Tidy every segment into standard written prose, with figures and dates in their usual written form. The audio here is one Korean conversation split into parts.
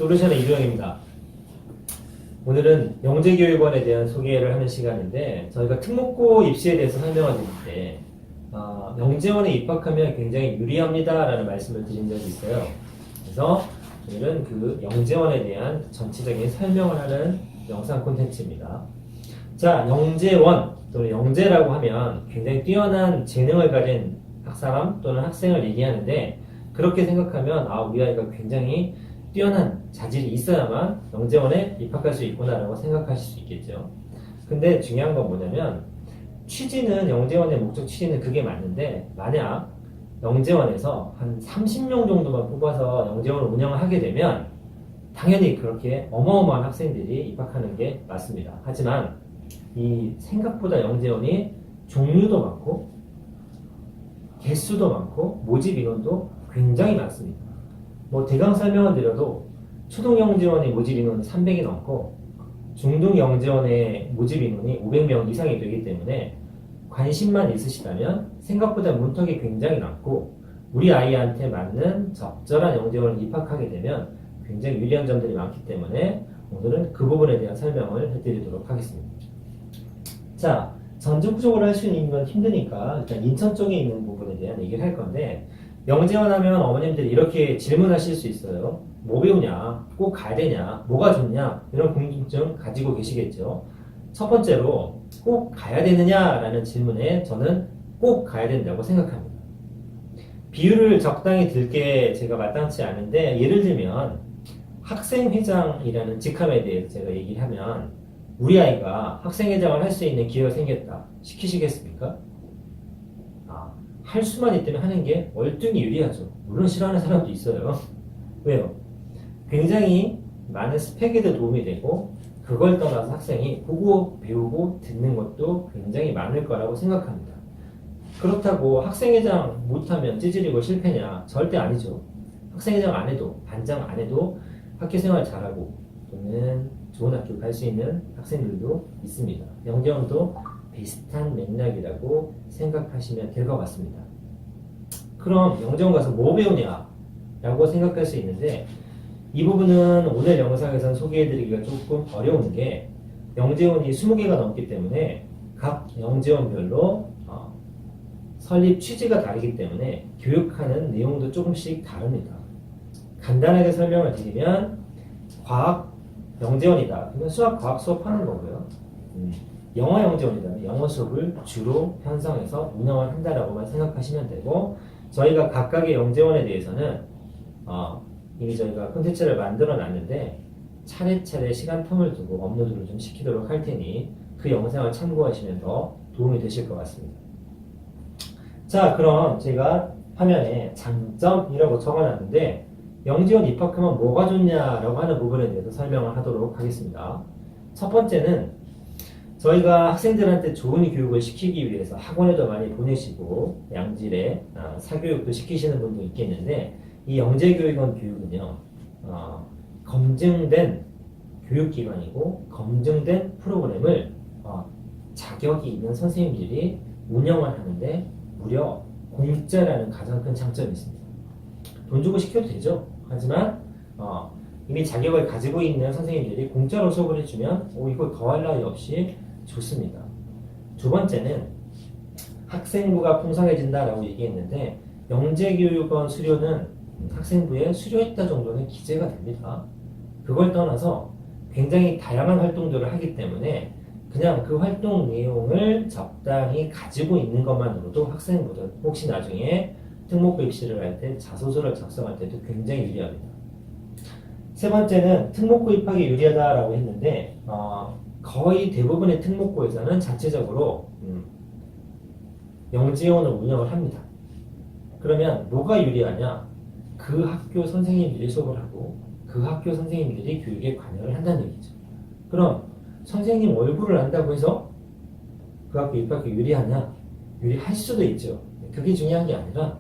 솔루션의 이도영입니다. 오늘은 영재교육원에 대한 소개를 하는 시간인데 저희가 특목고 입시에 대해서 설명을 드릴 때 영재원에 입학하면 굉장히 유리합니다 라는 말씀을 드린 적이 있어요. 그래서 오늘은 그 영재원에 대한 전체적인 설명을 하는 영상 콘텐츠입니다. 자, 영재원 또는 영재라고 하면 굉장히 뛰어난 재능을 가진 사람 또는 학생을 얘기하는데, 그렇게 생각하면 우리 아이가 굉장히 뛰어난 자질이 있어야만 영재원에 입학할 수 있구나라고 생각하실 수 있겠죠. 근데 중요한 건 뭐냐면, 취지는 영재원의 목적 취지는 그게 맞는데, 만약 영재원에서 한 30명 정도만 뽑아서 영재원을 운영을 하게 되면 당연히 그렇게 어마어마한 학생들이 입학하는 게 맞습니다. 하지만 이 생각보다 영재원이 종류도 많고 개수도 많고 모집 인원도 굉장히 많습니다. 뭐 대강 설명을 드려도 초등 영재원의 모집 인원은 300이 넘고 중등 영재원의 모집 인원이 500명 이상이 되기 때문에 관심만 있으시다면 생각보다 문턱이 굉장히 낮고 우리 아이한테 맞는 적절한 영재원을 입학하게 되면 굉장히 유리한 점들이 많기 때문에 오늘은 그 부분에 대한 설명을 해드리도록 하겠습니다. 자, 전국적으로 할 수 있는 건 힘드니까 일단 인천 쪽에 있는 부분에 대한 얘기를 할 건데, 영재원 하면 어머님들이 이렇게 질문하실 수 있어요. 뭐 배우냐? 꼭 가야 되냐? 뭐가 좋냐? 이런 궁금증 가지고 계시겠죠. 첫 번째로 꼭 가야 되느냐라는 질문에 저는 꼭 가야 된다고 생각합니다. 비율을 적당히 들게 제가 마땅치 않은데, 예를 들면 학생회장이라는 직함에 대해서 제가 얘기를 하면 우리 아이가 학생회장을 할 수 있는 기회가 생겼다. 시키시겠습니까? 할 수만 있다면 하는 게 월등히 유리하죠. 물론 싫어하는 사람도 있어요. 왜요? 굉장히 많은 스펙에도 도움이 되고, 그걸 떠나서 학생이 보고 배우고 듣는 것도 굉장히 많을 거라고 생각합니다. 그렇다고 학생회장 못하면 찌질이고 실패냐? 절대 아니죠. 학생회장 안 해도, 반장 안 해도 학교생활 잘하고 또는 좋은 학교 갈 수 있는 학생들도 있습니다. 영재원도 비슷한 맥락이라고 생각하시면 될 것 같습니다. 그럼 영재원 가서 뭐 배우냐? 라고 생각할 수 있는데, 이 부분은 오늘 영상에선 소개해드리기가 조금 어려운 게, 영재원이 20개가 넘기 때문에 각 영재원별로 설립 취지가 다르기 때문에 교육하는 내용도 조금씩 다릅니다. 간단하게 설명을 드리면 과학 영재원이다. 그러면 수학, 과학 수업하는 거고요. 영어 영재원이다. 영어 수업을 주로 편성해서 운영을 한다라고만 생각하시면 되고, 저희가 각각의 영재원에 대해서는 이미 저희가 콘텐츠를 만들어 놨는데 차례차례 시간 텀을 두고 업로드를 좀 시키도록 할 테니 그 영상을 참고하시면 더 도움이 되실 것 같습니다. 자, 그럼 제가 화면에 장점이라고 적어놨는데, 영재원 입학하면 뭐가 좋냐라고 하는 부분에 대해서 설명을 하도록 하겠습니다. 첫 번째는 저희가 학생들한테 좋은 교육을 시키기 위해서 학원에도 많이 보내시고 양질의 사교육도 시키시는 분도 있겠는데, 이 영재교육원 교육은요, 검증된 교육기관이고 검증된 프로그램을 자격이 있는 선생님들이 운영을 하는데 무려 공짜라는 가장 큰 장점이 있습니다. 돈 주고 시켜도 되죠. 하지만 이미 자격을 가지고 있는 선생님들이 공짜로 수업을 해주면 이거 더할 나위 없이 좋습니다. 두 번째는 학생부가 풍성해진다라고 얘기했는데, 영재교육원 수료는 학생부에 수료했다 정도는 기재가 됩니다. 그걸 떠나서 굉장히 다양한 활동들을 하기 때문에 그냥 그 활동 내용을 적당히 가지고 있는 것만으로도 학생부는 혹시 나중에 특목고 입시를 할 때 자소서를 작성할 때도 굉장히 유리합니다. 세 번째는 특목고 입학이 유리하다라고 했는데, 거의 대부분의 특목고에서는 자체적으로 영재원을 운영을 합니다. 그러면 뭐가 유리하냐? 그 학교 선생님들이 수업을 하고 그 학교 선생님들이 교육에 관여를 한다는 얘기죠. 그럼 선생님 얼굴을 안다고 해서 그 학교 입학이 유리하냐? 유리할 수도 있죠. 그게 중요한 게 아니라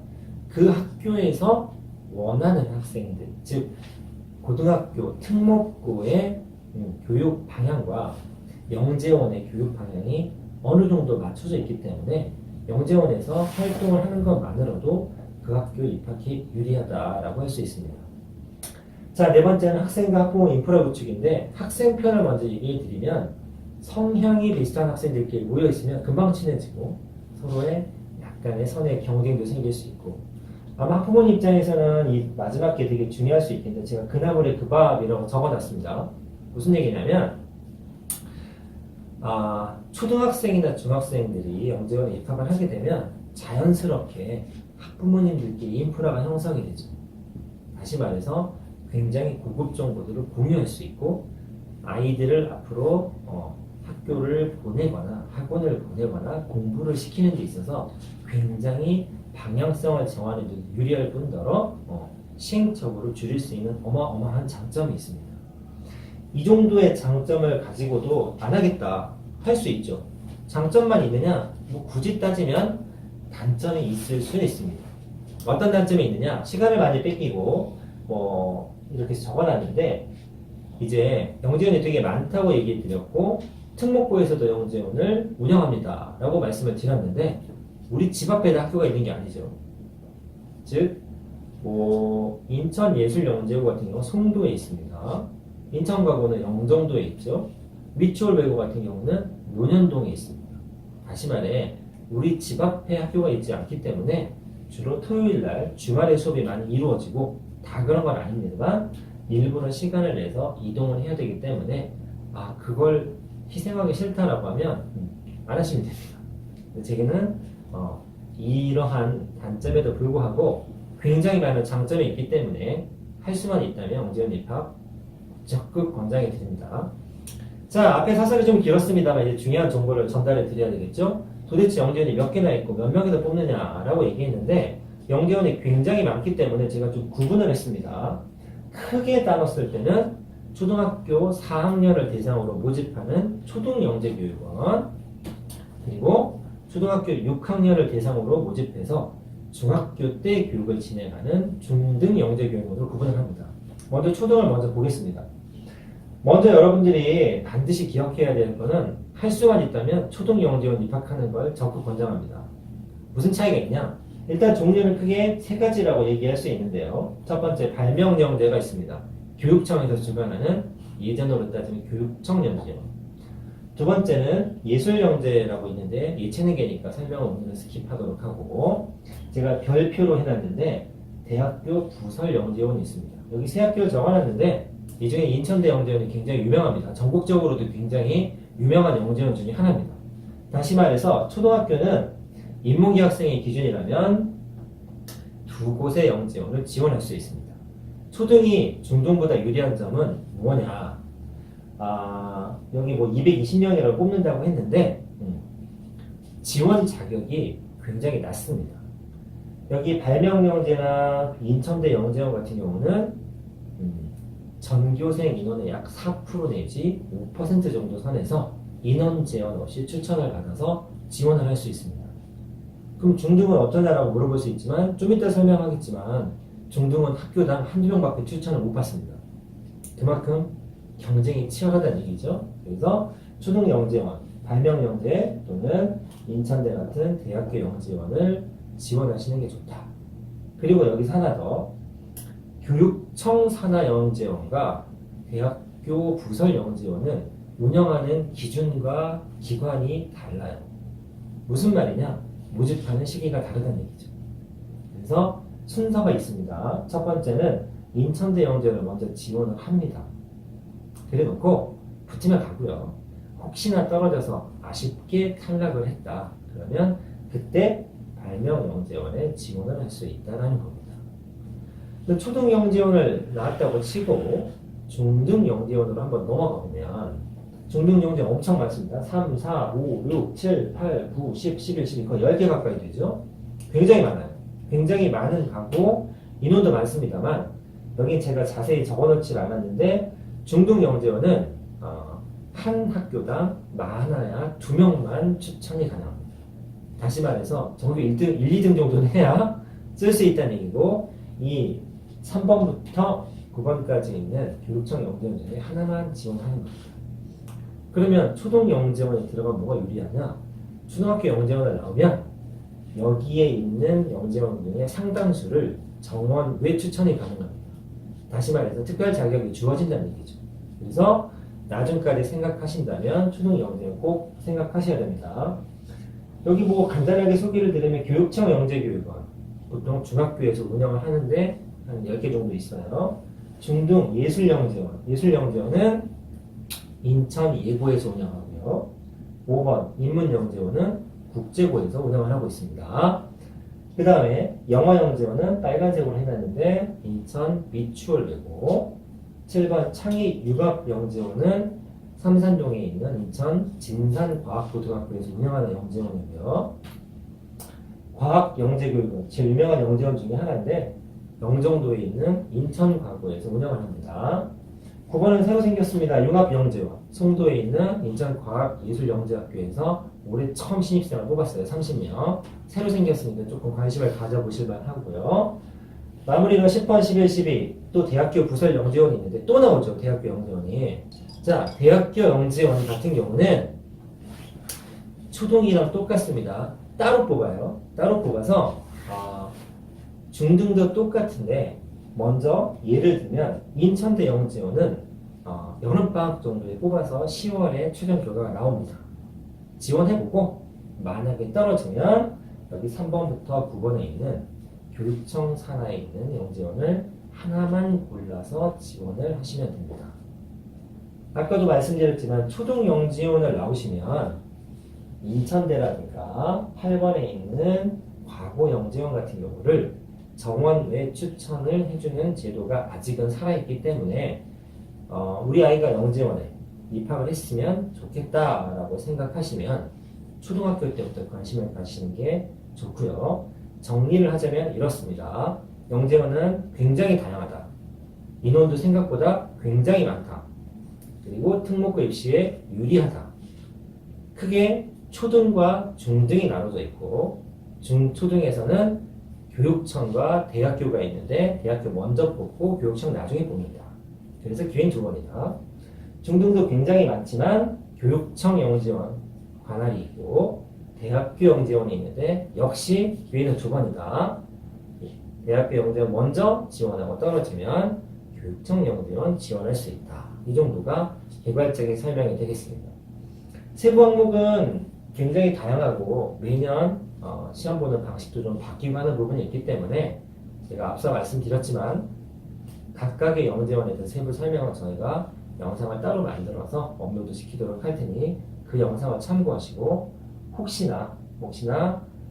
그 학교에서 원하는 학생들, 즉 고등학교 특목고의 교육 방향과 영재원의 교육 방향이 어느 정도 맞춰져 있기 때문에 영재원에서 활동을 하는 것만으로도 그 학교 입학이 유리하다라고 할 수 있습니다. 자, 네 번째는 학생과 학부모 인프라 구축인데 학생편을 먼저 얘기해 드리면 성향이 비슷한 학생들끼리 모여 있으면 금방 친해지고 서로의 약간의 선의 경쟁도 생길 수 있고 아마 학부모님 입장에서는 이 마지막 게 되게 중요할 수 있겠는데 제가 그나물의 그 밥이라고 적어놨습니다. 무슨 얘기냐면 초등학생이나 중학생들이 영재원에 입학을 하게 되면 자연스럽게 학부모님들끼리 인프라가 형성이 되죠. 다시 말해서 굉장히 고급 정보들을 공유할 수 있고 아이들을 앞으로 학교를 보내거나 학원을 보내거나 공부를 시키는 데 있어서 굉장히 방향성을 정하는 데 유리할 뿐더러 시행착오를 줄일 수 있는 어마어마한 장점이 있습니다. 이 정도의 장점을 가지고도 안 하겠다 할 수 있죠. 장점만 있느냐? 뭐 굳이 따지면 단점이 있을 수 있습니다. 어떤 단점이 있느냐? 시간을 많이 뺏기고 이렇게 적어놨는데 이제 영재원이 되게 많다고 얘기 드렸고 특목고에서도 영재원을 운영합니다 라고 말씀을 드렸는데 우리 집 앞에도 학교가 있는 게 아니죠. 즉 인천예술영재고 같은 경우 송도에 있습니다. 인천과고는 영종도에 있죠. 미추홀외고 같은 경우는 논현동에 있습니다. 다시 말해 우리 집 앞에 학교가 있지 않기 때문에 주로 토요일날 주말에 수업이 많이 이루어지고 다 그런 건 아닙니다만 일부러 시간을 내서 이동을 해야 되기 때문에 그걸 희생하기 싫다라고 하면 안 하시면 됩니다. 제게는 이러한 단점에도 불구하고 굉장히 많은 장점이 있기 때문에 할 수만 있다면 영재원 입학 적극 권장해 드립니다. 자, 앞에 사설이 좀 길었습니다만 이제 중요한 정보를 전달해 드려야 되겠죠? 도대체 영재원이 몇 개나 있고 몇 명에서 뽑느냐라고 얘기했는데 영재원이 굉장히 많기 때문에 제가 좀 구분을 했습니다. 크게 나눴을 때는 초등학교 4학년을 대상으로 모집하는 초등영재교육원 그리고 초등학교 6학년을 대상으로 모집해서 중학교 때 교육을 진행하는 중등영재교육원으로 구분을 합니다. 먼저 초등을 먼저 보겠습니다. 먼저 여러분들이 반드시 기억해야 될 거는 할 수만 있다면 초등영재원 입학하는 걸 적극 권장합니다. 무슨 차이가 있냐? 일단 종류는 크게 세 가지라고 얘기할 수 있는데요. 첫 번째 발명영재가 있습니다. 교육청에서 주관하는 예전으로 따지면 교육청영재원. 두 번째는 예술영재라고 있는데 예체능계니까 설명을 오늘은 스킵하도록 하고 제가 별표로 해놨는데 대학교 부설영재원이 있습니다. 여기 세 학교를 적어놨는데 이 중에 인천대 영재원이 굉장히 유명합니다. 전국적으로도 굉장히 유명한 영재원 중에 하나입니다. 다시 말해서 초등학교는 인문계 학생의 기준이라면 두 곳의 영재원을 지원할 수 있습니다. 초등이 중등보다 유리한 점은 뭐냐? 여기 220명이라고 뽑는다고 했는데 지원 자격이 굉장히 낮습니다. 여기 발명영재나 인천대 영재원 같은 경우는 전교생 인원의 약 4% 내지 5% 정도 선에서 인원 제한 없이 추천을 받아서 지원을 할 수 있습니다. 그럼 중등은 어떠냐라고 물어볼 수 있지만 좀 이따 설명하겠지만 중등은 학교당 한두 명밖에 추천을 못 받습니다. 그만큼 경쟁이 치열하다는 얘기죠. 그래서 초등영재원, 발명영재 또는 인천대 같은 대학교 영재원을 지원하시는 게 좋다. 그리고 여기서 하나 더 교육청 산하영재원과 대학교 부설영재원은 운영하는 기준과 기관이 달라요. 무슨 말이냐? 모집하는 시기가 다르다는 얘기죠. 그래서 순서가 있습니다. 첫 번째는 인천대 영재원을 먼저 지원을 합니다. 그래놓고 붙으면 가고요. 혹시나 떨어져서 아쉽게 탈락을 했다. 그러면 그때 발명영재원에 지원을 할 수 있다는 겁니다. 초등영재원을 나왔다고 치고 중등영재원으로 한번 넘어가 보면 중등영재원 엄청 많습니다. 3, 4, 5, 6, 7, 8, 9, 10, 11, 12 거의 10개 가까이 되죠. 굉장히 많아요. 굉장히 많은 가고 인원도 많습니다만 여기 제가 자세히 적어놓지 않았는데 중등영재원은 한 학교당 많아야 2명만 추천이 가능합니다. 다시 말해서 전교 1등, 1, 2등 정도는 해야 쓸 수 있다는 얘기고 이 3번부터 9번까지 있는 교육청 영재원 중에 하나만 지원하는 겁니다. 그러면 초등 영재원에 들어가면 뭐가 유리하냐? 초등학교 영재원을 나오면 여기에 있는 영재원 중에 상당수를 정원 외 추천이 가능합니다. 다시 말해서 특별 자격이 주어진다는 얘기죠. 그래서 나중까지 생각하신다면 초등 영재원 꼭 생각하셔야 됩니다. 여기 뭐 간단하게 소개를 드리면 교육청 영재교육원 보통 중학교에서 운영을 하는데 한 10개 정도 있어요. 중등 예술영재원, 예술영재원은 인천 예고에서 운영하고요. 5번 인문영재원은 국제고에서 운영을 하고 있습니다. 그 다음에 영어영재원은 빨간색으로 해놨는데 인천 미추홀예고. 7번 창의융합영재원은 삼산동에 있는 인천 진산과학고등학교에서 운영하는 영재원이고요. 과학영재교육원, 제일 유명한 영재원 중에 하나인데 영종도에 있는 인천과고에서 운영을 합니다. 9번은 새로 생겼습니다. 융합영재원, 송도에 있는 인천과학예술영재학교에서 올해 처음 신입생을 뽑았어요. 30명. 새로 생겼으니까 조금 관심을 가져보실 만하고요. 마무리로 10번, 11, 12. 또 대학교 부설 영재원이 있는데 또 나오죠. 대학교 영재원이. 자, 대학교 영재원 같은 경우는 초등이랑 똑같습니다. 따로 뽑아요. 따로 뽑아서 중등도 똑같은데 먼저 예를 들면 인천대 영재원은 여름방학 정도에 뽑아서 10월에 최종 결과가 나옵니다. 지원해보고 만약에 떨어지면 여기 3번부터 9번에 있는 교육청 산하에 있는 영재원을 하나만 골라서 지원을 하시면 됩니다. 아까도 말씀드렸지만 초등 영재원을 나오시면 인천대라든가 8번에 있는 과고 영재원 같은 경우를 정원 외 추천을 해주는 제도가 아직은 살아있기 때문에 우리 아이가 영재원에 입학을 했으면 좋겠다라고 생각하시면 초등학교 때부터 관심을 가지시는 게 좋고요. 정리를 하자면 이렇습니다. 영재원은 굉장히 다양하다. 인원도 생각보다 굉장히 많다. 그리고 특목고 입시에 유리하다. 크게 초등과 중등이 나눠져 있고 중초등에서는 교육청과 대학교가 있는데 대학교 먼저 뽑고 교육청 나중에 뽑니다. 그래서 기회는 두 번이다. 중등도 굉장히 많지만 교육청 영재원 관할이 있고 대학교 영재원이 있는데 역시 기회는 두 번이다. 대학교 영재원 먼저 지원하고 떨어지면 교육청 영재원 지원할 수 있다. 이 정도가 개괄적인 설명이 되겠습니다. 세부 항목은 굉장히 다양하고 매년 시험 보는 방식도 좀 바뀌고 하는 부분이 있기 때문에 제가 앞서 말씀드렸지만 각각의 영재원에 대한 세부 설명은 저희가 영상을 따로 만들어서 업로드 시키도록 할 테니 그 영상을 참고하시고 혹시나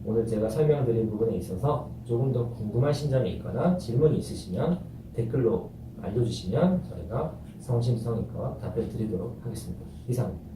오늘 제가 설명드린 부분에 있어서 조금 더 궁금하신 점이 있거나 질문이 있으시면 댓글로 알려주시면 저희가 성심성의껏 답변 드리도록 하겠습니다. 이상입니다.